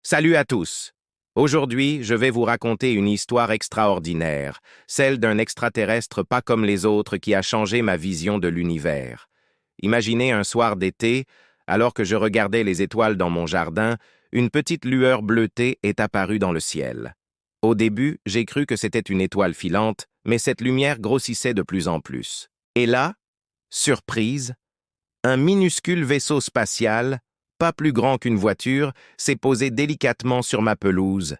Salut à tous! Aujourd'hui, je vais vous raconter une histoire extraordinaire, celle d'un extraterrestre pas comme les autres qui a changé ma vision de l'univers. Imaginez un soir d'été, alors que je regardais les étoiles dans mon jardin, une petite lueur bleutée est apparue dans le ciel. Au début, j'ai cru que c'était une étoile filante, mais cette lumière grossissait de plus en plus. Et là, surprise, un minuscule vaisseau spatial, pas plus grand qu'une voiture, s'est posé délicatement sur ma pelouse.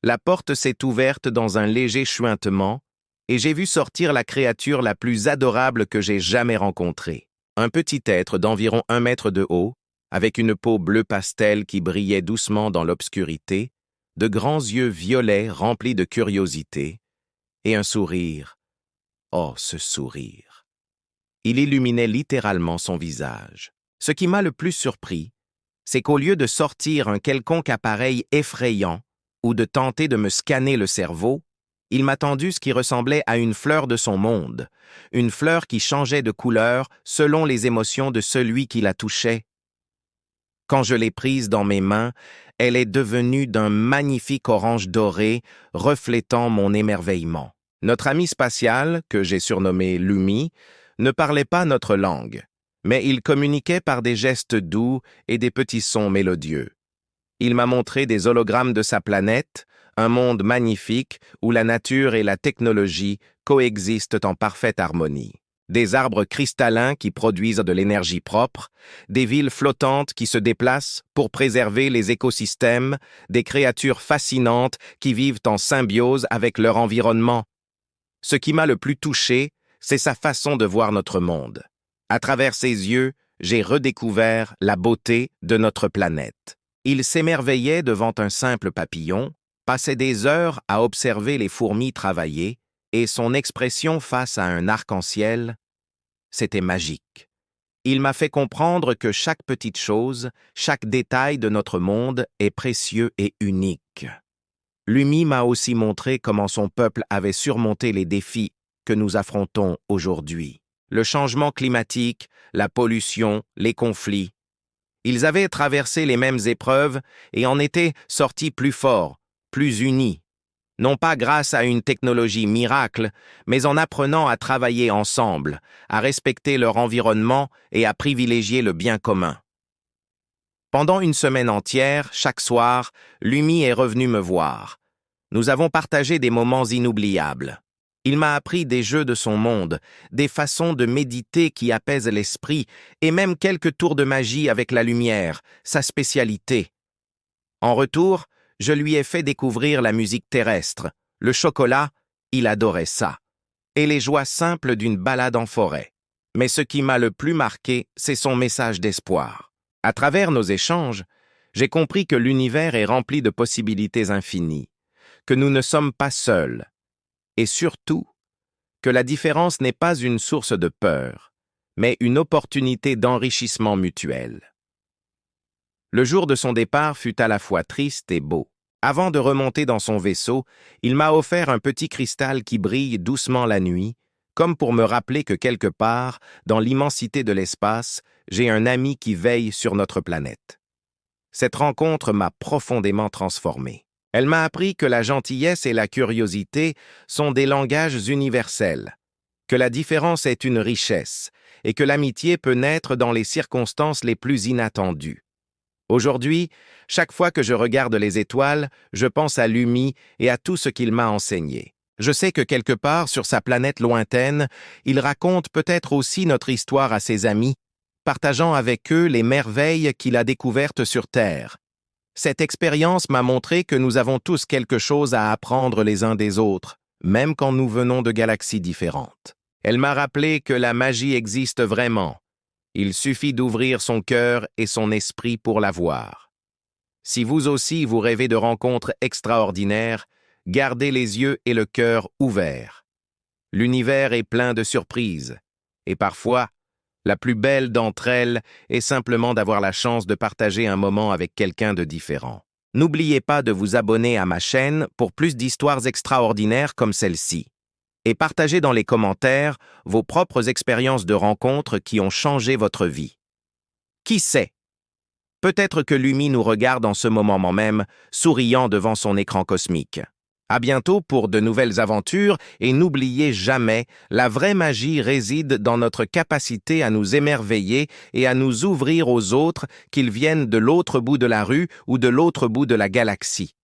La porte s'est ouverte dans un léger chuintement, et j'ai vu sortir la créature la plus adorable que j'ai jamais rencontrée. Un petit être d'environ 1 mètre de haut, avec une peau bleu pastel qui brillait doucement dans l'obscurité, de grands yeux violets remplis de curiosité, et un sourire. Oh, ce sourire! Il illuminait littéralement son visage. Ce qui m'a le plus surpris, c'est qu'au lieu de sortir un quelconque appareil effrayant ou de tenter de me scanner le cerveau, il m'a tendu ce qui ressemblait à une fleur de son monde, une fleur qui changeait de couleur selon les émotions de celui qui la touchait. Quand je l'ai prise dans mes mains, elle est devenue d'un magnifique orange doré, reflétant mon émerveillement. Notre ami spatial, que j'ai surnommé Lumi, ne parlait pas notre langue, mais il communiquait par des gestes doux et des petits sons mélodieux. Il m'a montré des hologrammes de sa planète, un monde magnifique où la nature et la technologie coexistent en parfaite harmonie. Des arbres cristallins qui produisent de l'énergie propre, des villes flottantes qui se déplacent pour préserver les écosystèmes, des créatures fascinantes qui vivent en symbiose avec leur environnement. Ce qui m'a le plus touché, c'est sa façon de voir notre monde. À travers ses yeux, j'ai redécouvert la beauté de notre planète. Il s'émerveillait devant un simple papillon, passait des heures à observer les fourmis travailler, et son expression face à un arc-en-ciel, c'était magique. Il m'a fait comprendre que chaque petite chose, chaque détail de notre monde est précieux et unique. Lumi m'a aussi montré comment son peuple avait surmonté les défis que nous affrontons aujourd'hui. Le changement climatique, la pollution, les conflits. Ils avaient traversé les mêmes épreuves et en étaient sortis plus forts, plus unis. Non pas grâce à une technologie miracle, mais en apprenant à travailler ensemble, à respecter leur environnement et à privilégier le bien commun. Pendant une semaine entière, chaque soir, Lumi est revenu me voir. Nous avons partagé des moments inoubliables. Il m'a appris des jeux de son monde, des façons de méditer qui apaisent l'esprit, et même quelques tours de magie avec la lumière, sa spécialité. En retour, je lui ai fait découvrir la musique terrestre, le chocolat, il adorait ça, et les joies simples d'une balade en forêt. Mais ce qui m'a le plus marqué, c'est son message d'espoir. À travers nos échanges, j'ai compris que l'univers est rempli de possibilités infinies, que nous ne sommes pas seuls, et surtout, que la différence n'est pas une source de peur, mais une opportunité d'enrichissement mutuel. Le jour de son départ fut à la fois triste et beau. Avant de remonter dans son vaisseau, il m'a offert un petit cristal qui brille doucement la nuit, comme pour me rappeler que quelque part, dans l'immensité de l'espace, j'ai un ami qui veille sur notre planète. Cette rencontre m'a profondément transformé. Elle m'a appris que la gentillesse et la curiosité sont des langages universels, que la différence est une richesse et que l'amitié peut naître dans les circonstances les plus inattendues. Aujourd'hui, chaque fois que je regarde les étoiles, je pense à Lumi et à tout ce qu'il m'a enseigné. Je sais que quelque part sur sa planète lointaine, il raconte peut-être aussi notre histoire à ses amis, partageant avec eux les merveilles qu'il a découvertes sur Terre. Cette expérience m'a montré que nous avons tous quelque chose à apprendre les uns des autres, même quand nous venons de galaxies différentes. Elle m'a rappelé que la magie existe vraiment. Il suffit d'ouvrir son cœur et son esprit pour la voir. Si vous aussi vous rêvez de rencontres extraordinaires, gardez les yeux et le cœur ouverts. L'univers est plein de surprises, et parfois, la plus belle d'entre elles est simplement d'avoir la chance de partager un moment avec quelqu'un de différent. N'oubliez pas de vous abonner à ma chaîne pour plus d'histoires extraordinaires comme celle-ci. Et partagez dans les commentaires vos propres expériences de rencontres qui ont changé votre vie. Qui sait? Peut-être que Lumi nous regarde en ce moment même, souriant devant son écran cosmique. À bientôt pour de nouvelles aventures et n'oubliez jamais, la vraie magie réside dans notre capacité à nous émerveiller et à nous ouvrir aux autres, qu'ils viennent de l'autre bout de la rue ou de l'autre bout de la galaxie.